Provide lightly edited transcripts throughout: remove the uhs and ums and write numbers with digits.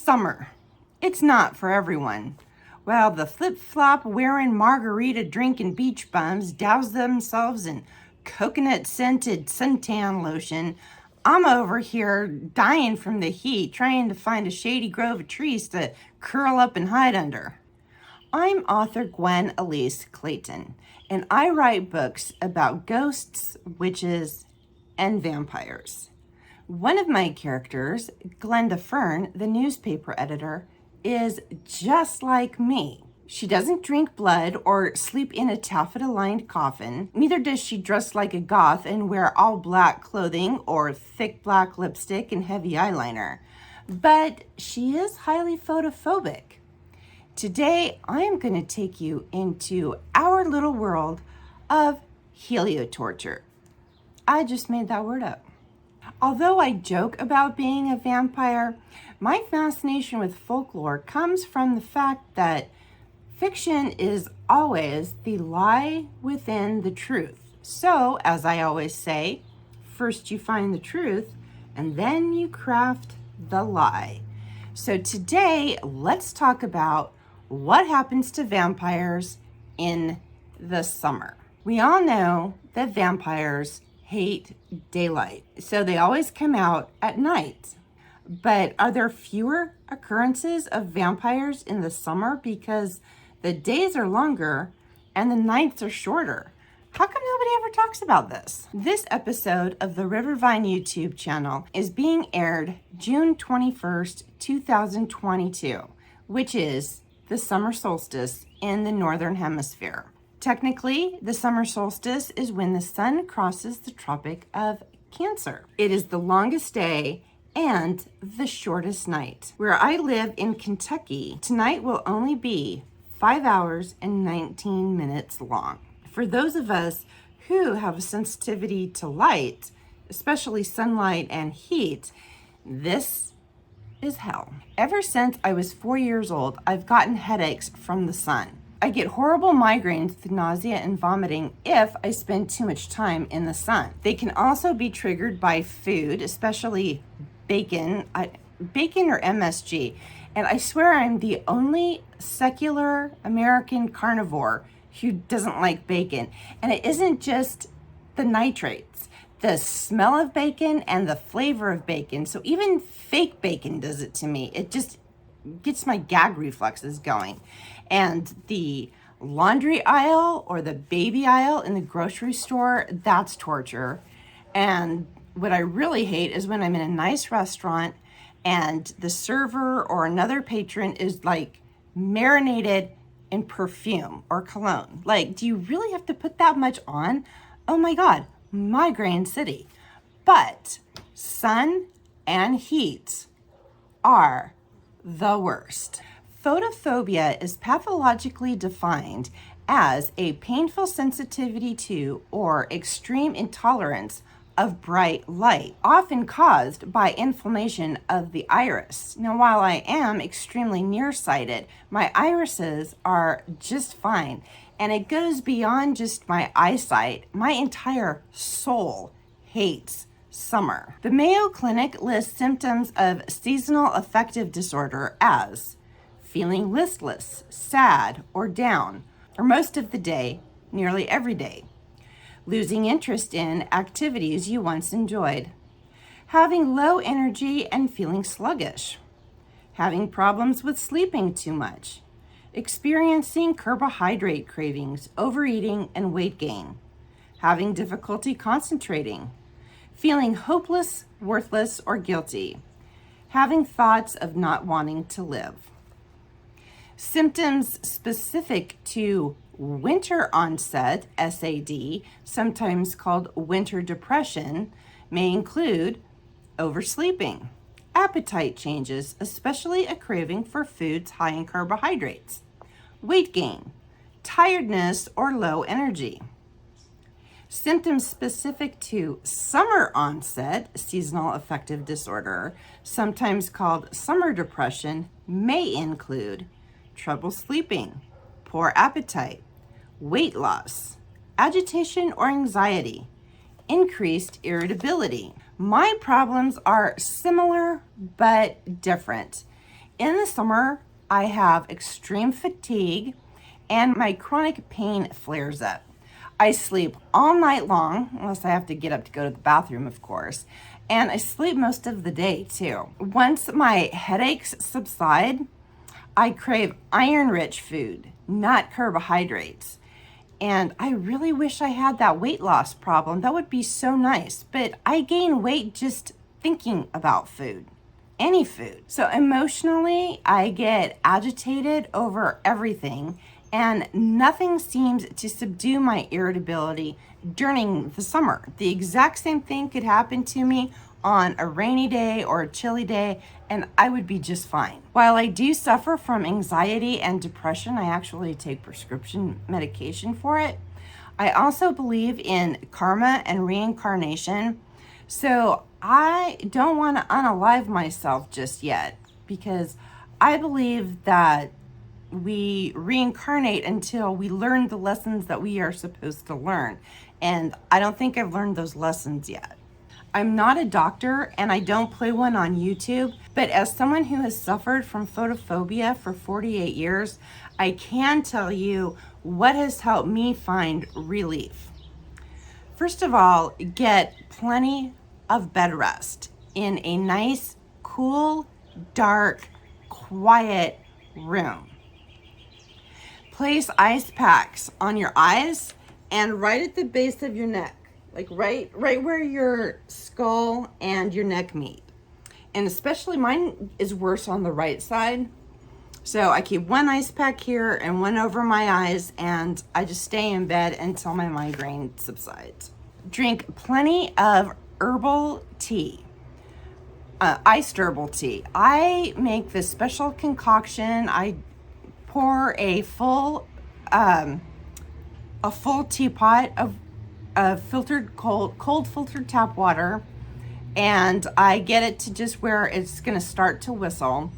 Summer. It's not for everyone. While the flip-flop wearing margarita drinking beach bums douse themselves in coconut scented suntan lotion, I'm over here dying from the heat, trying to find a shady grove of trees to curl up and hide under. I'm author Gwen Alyce Clayton, and I write books about ghosts, witches, and vampires. One of my characters, Glenda Fern, the newspaper editor, is just like me. She doesn't drink blood or sleep in a taffeta-lined coffin. Neither does she dress like a goth and wear all black clothing or thick black lipstick and heavy eyeliner. But she is highly photophobic. Today, I am going to take you into our little world of heliotorture. I just made that word up. Although I joke about being a vampire, my fascination with folklore comes from the fact that fiction is always the lie within the truth. So, as I always say, first you find the truth, and then you craft the lie. So today, let's talk about what happens to vampires in the summer. We all know that vampires hate daylight, so they always come out at night. But are there fewer occurrences of vampires in the summer because the days are longer and the nights are shorter? How come nobody ever talks about this? This episode of the Rivervine YouTube channel is being aired June 21st, 2022, which is the summer solstice in the Northern Hemisphere. Technically, the summer solstice is when the sun crosses the Tropic of Cancer. It is the longest day and the shortest night. Where I live in Kentucky, tonight will only be 5 hours and 19 minutes long. For those of us who have a sensitivity to light, especially sunlight and heat, this is hell. Ever since I was 4 years old, I've gotten headaches from the sun. I get horrible migraines with nausea and vomiting if I spend too much time in the sun. They can also be triggered by food, especially bacon or MSG. And I swear I'm the only secular American carnivore who doesn't like bacon. And it isn't just the nitrates, the smell of bacon and the flavor of bacon. So even fake bacon does it to me. It just gets my gag reflexes going. And the laundry aisle or the baby aisle in the grocery store, that's torture. And what I really hate is when I'm in a nice restaurant and the server or another patron is like marinated in perfume or cologne. Like, do you really have to put that much on? Oh my God, migraine city. But sun and heat are the worst. Photophobia is pathologically defined as a painful sensitivity to or extreme intolerance of bright light, often caused by inflammation of the iris. Now, while I am extremely nearsighted, my irises are just fine, and it goes beyond just my eyesight. My entire soul hates summer. The Mayo Clinic lists symptoms of seasonal affective disorder as feeling listless, sad, or down, or most of the day, nearly every day. Losing interest in activities you once enjoyed. Having low energy and feeling sluggish. Having problems with sleeping too much. Experiencing carbohydrate cravings, overeating, and weight gain. Having difficulty concentrating. Feeling hopeless, worthless, or guilty. Having thoughts of not wanting to live. Symptoms specific to winter onset, SAD, sometimes called winter depression, may include oversleeping, appetite changes, especially a craving for foods high in carbohydrates, weight gain, tiredness or low energy. Symptoms specific to summer onset, seasonal affective disorder, sometimes called summer depression, may include trouble sleeping, poor appetite, weight loss, agitation or anxiety, increased irritability. My problems are similar but different. In the summer, I have extreme fatigue and my chronic pain flares up. I sleep all night long, unless I have to get up to go to the bathroom, of course. And I sleep most of the day too. Once my headaches subside, I crave iron-rich food, not carbohydrates. And I really wish I had that weight loss problem. That would be so nice. But I gain weight just thinking about food, any food. So emotionally, I get agitated over everything, and nothing seems to subdue my irritability during the summer. The exact same thing could happen to me on a rainy day or a chilly day, and I would be just fine. While I do suffer from anxiety and depression, I actually take prescription medication for it. I also believe in karma and reincarnation. So I don't want to unalive myself just yet, because I believe that we reincarnate until we learn the lessons that we are supposed to learn. And I don't think I've learned those lessons yet. I'm not a doctor and I don't play one on YouTube, but as someone who has suffered from photophobia for 48 years, I can tell you what has helped me find relief. First of all, get plenty of bed rest in a nice, cool, dark, quiet room. Place ice packs on your eyes and right at the base of your neck, like right where your skull and your neck meet. And especially mine is worse on the right side. So I keep one ice pack here and one over my eyes, and I just stay in bed until my migraine subsides. Drink plenty of herbal tea, iced herbal tea. I make this special concoction. I pour a full teapot of filtered cold filtered tap water, and I get it to just where it's going to start to whistle.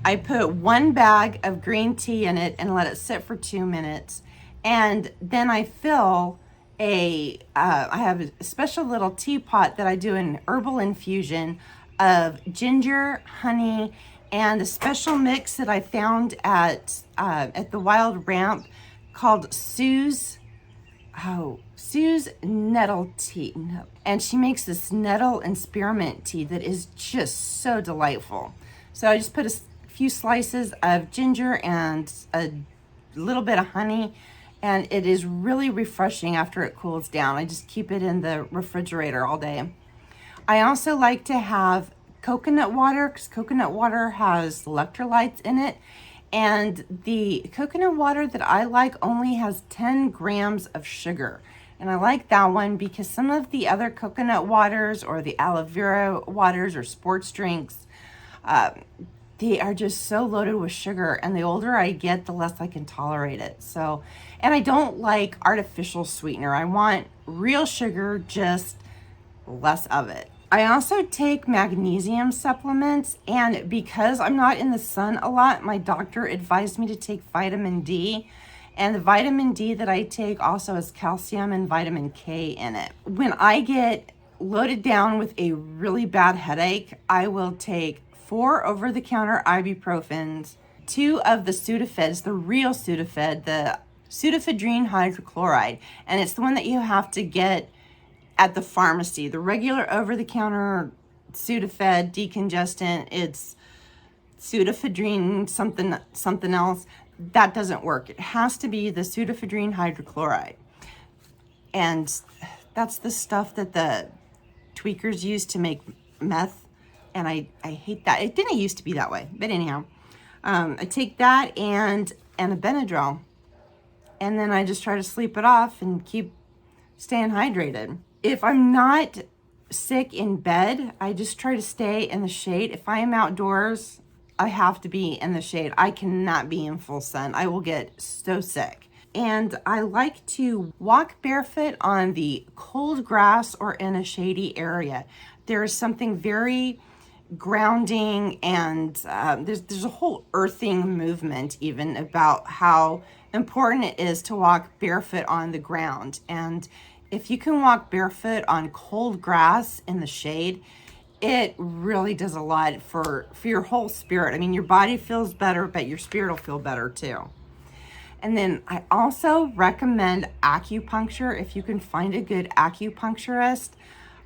I put 1 bag of green tea in it and let it sit for 2 minutes, and then I fill I have a special little teapot that I do an herbal infusion of ginger, honey, and a special mix that I found at the Wild Ramp called Sue's nettle tea. And she makes this nettle and spearmint tea that is just so delightful. So I just put a few slices of ginger and a little bit of honey, and it is really refreshing after it cools down. I just keep it in the refrigerator all day. I also like to have coconut water, because coconut water has electrolytes in it, and the coconut water that I like only has 10 grams of sugar. And I like that one because some of the other coconut waters or the aloe vera waters or sports drinks, they are just so loaded with sugar, and the older I get, the less I can tolerate it. So, and I don't like artificial sweetener. I want real sugar, just less of it. I also take magnesium supplements, and because I'm not in the sun a lot, my doctor advised me to take vitamin D. And the vitamin D that I take also has calcium and vitamin K in it. When I get loaded down with a really bad headache, I will take 4 over-the-counter ibuprofens, 2 of the Sudafeds, the real Sudafed, the pseudoephedrine hydrochloride, and it's the one that you have to get at the pharmacy. The regular over-the-counter Sudafed decongestant, it's pseudoephedrine something else. That doesn't work. It has to be the pseudoephedrine hydrochloride. And that's the stuff that the tweakers use to make meth. And I hate that. It didn't used to be that way. But anyhow, I take that and a Benadryl. And then I just try to sleep it off and keep staying hydrated. If I'm not sick in bed, I just try to stay in the shade. If I am outdoors, I have to be in the shade. I cannot be in full sun. I will get so sick. And I like to walk barefoot on the cold grass or in a shady area. There is something very grounding, and there's a whole earthing movement even about how important it is to walk barefoot on the ground. And if you can walk barefoot on cold grass in the shade, It really does a lot for your whole spirit. I mean, your body feels better, but your spirit will feel better too. And then I also recommend acupuncture if you can find a good acupuncturist.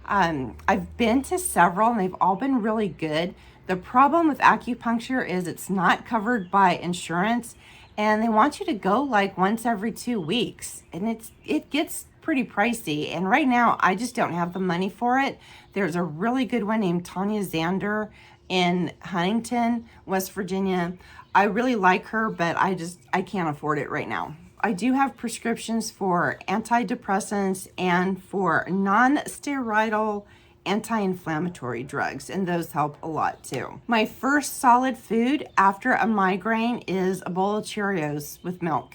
I've been to several and they've all been really good. The problem with acupuncture is it's not covered by insurance, and they want you to go like once every 2 weeks, and it gets pretty pricey. And right now I just don't have the money for it. There's a really good one named Tanya Zander in Huntington, West Virginia. I really like her, but I can't afford it right now. I do have prescriptions for antidepressants and for non-steroidal anti-inflammatory drugs, and those help a lot too. My first solid food after a migraine is a bowl of Cheerios with milk.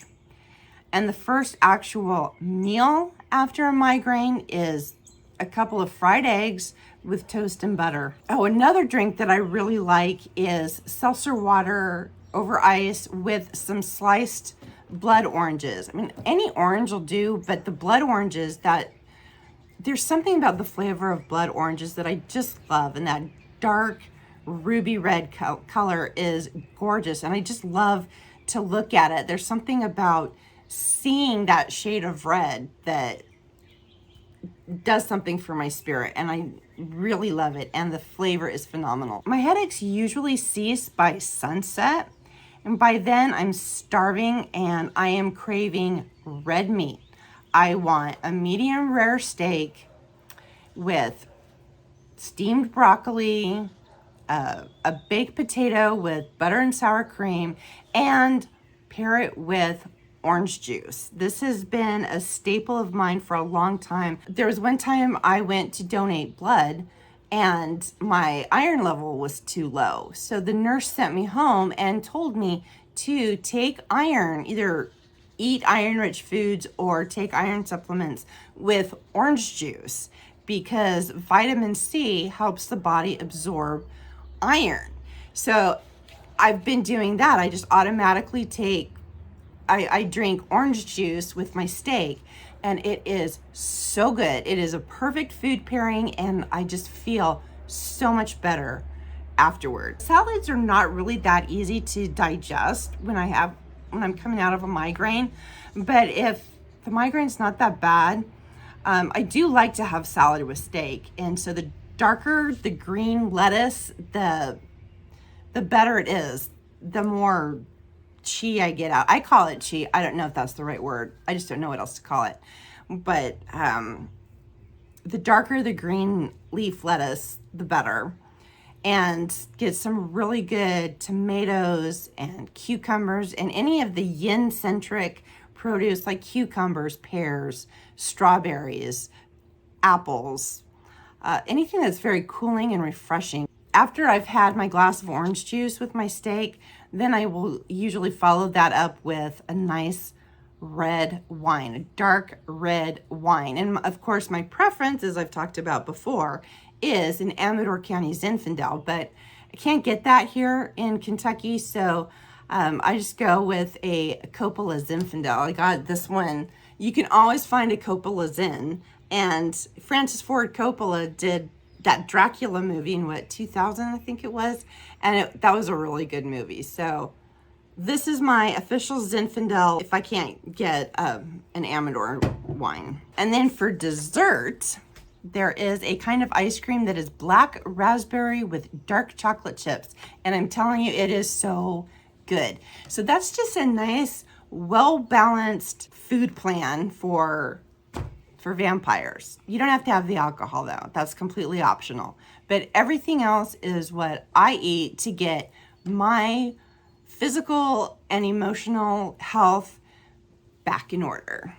And the first actual meal after a migraine is a couple of fried eggs with toast and butter. Oh, another drink that I really like is seltzer water over ice with some sliced blood oranges. I mean, any orange will do, but the blood oranges, there's something about the flavor of blood oranges that I just love, and that dark ruby red color is gorgeous, and I just love to look at it. There's something about seeing that shade of red that does something for my spirit, and I really love it, and the flavor is phenomenal. My headaches usually cease by sunset, and by then I'm starving and I am craving red meat. I want a medium rare steak with steamed broccoli, a baked potato with butter and sour cream, and pair it with orange juice. This has been a staple of mine for a long time. There was one time I went to donate blood and my iron level was too low. So the nurse sent me home and told me to take iron, either eat iron-rich foods or take iron supplements with orange juice, because vitamin C helps the body absorb iron. So I've been doing that. I just automatically I drink orange juice with my steak, and it is so good. It is a perfect food pairing, and I just feel so much better afterward. Salads are not really that easy to digest when I'm coming out of a migraine, but if the migraine's not that bad, I do like to have salad with steak. And so the darker the green lettuce, the better it is, the more chi I get out. I call it chi. I don't know if that's the right word. I just don't know what else to call it. But the darker the green leaf lettuce, the better. And get some really good tomatoes and cucumbers and any of the yin-centric produce like cucumbers, pears, strawberries, apples, anything that's very cooling and refreshing. After I've had my glass of orange juice with my steak, then I will usually follow that up with a nice red wine, a dark red wine. And of course, my preference, as I've talked about before, is an Amador County Zinfandel, but I can't get that here in Kentucky, so I just go with a Coppola Zinfandel. I got this one. You can always find a Coppola Zin, and Francis Ford Coppola did that Dracula movie in 2000, I think it was, and that was a really good movie. So this is my official Zinfandel if I can't get an Amador wine. And then for dessert, there is a kind of ice cream that is black raspberry with dark chocolate chips, and I'm telling you, it is so good. So that's just a nice, well-balanced food plan for vampires. You don't have to have the alcohol though. That's completely optional. But everything else is what I eat to get my physical and emotional health back in order.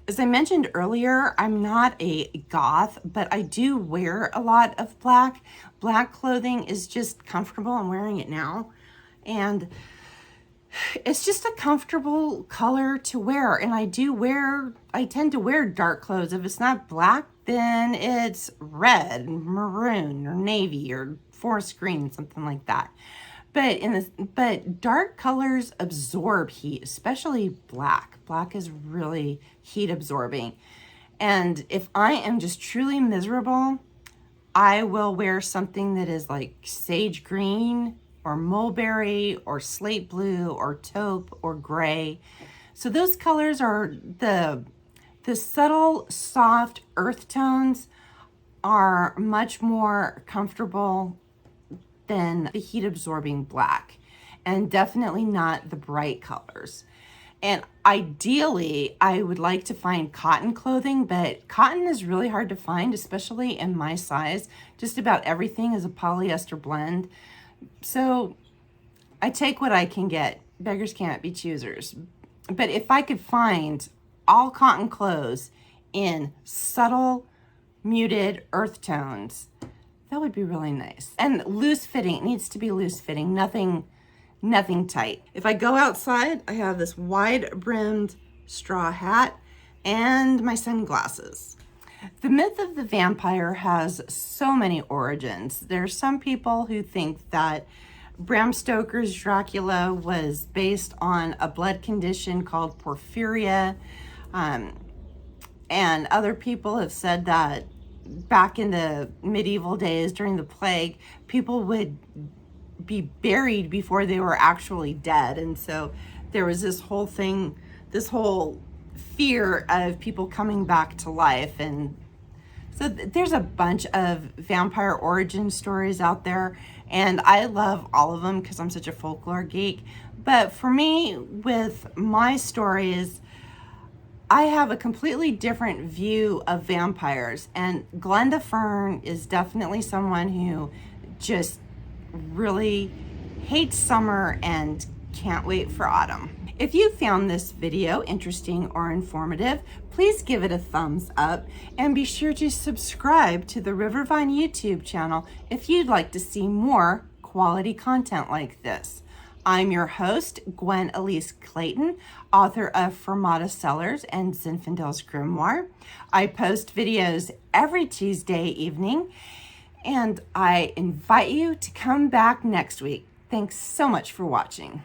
As I mentioned earlier, I'm not a goth, but I do wear a lot of black. Black clothing is just comfortable. I'm wearing it now. And it's just a comfortable color to wear. And I tend to wear dark clothes. If it's not black, then it's red, maroon, or navy, or forest green, something like that. But dark colors absorb heat, especially black. Black is really heat absorbing. And if I am just truly miserable, I will wear something that is like sage green or mulberry or slate blue or taupe or gray. So those colors are the subtle, soft earth tones are much more comfortable than the heat absorbing black, and definitely not the bright colors. And ideally, I would like to find cotton clothing, but cotton is really hard to find, especially in my size. Just about everything is a polyester blend. So I take what I can get. Beggars can't be choosers. But if I could find all cotton clothes in subtle, muted earth tones, that would be really nice. And loose fitting, it needs to be loose fitting, nothing tight. If I go outside, I have this wide brimmed straw hat and my sunglasses. The myth of the vampire has so many origins. There are some people who think that Bram Stoker's Dracula was based on a blood condition called porphyria. And other people have said that back in the medieval days during the plague, people would be buried before they were actually dead. And so there was this whole thing, this whole fear of people coming back to life. And so there's a bunch of vampire origin stories out there, and I love all of them because I'm such a folklore geek. But for me, with my stories, I have a completely different view of vampires, and Glenda Fern is definitely someone who just really hates summer and can't wait for autumn. If you found this video interesting or informative, please give it a thumbs up and be sure to subscribe to the Rivervine YouTube channel if you'd like to see more quality content like this. I'm your host, Gwen Alyce Clayton, author of Fermata Cellars and Zinfandel's Grimoire. I post videos every Tuesday evening, and I invite you to come back next week. Thanks so much for watching.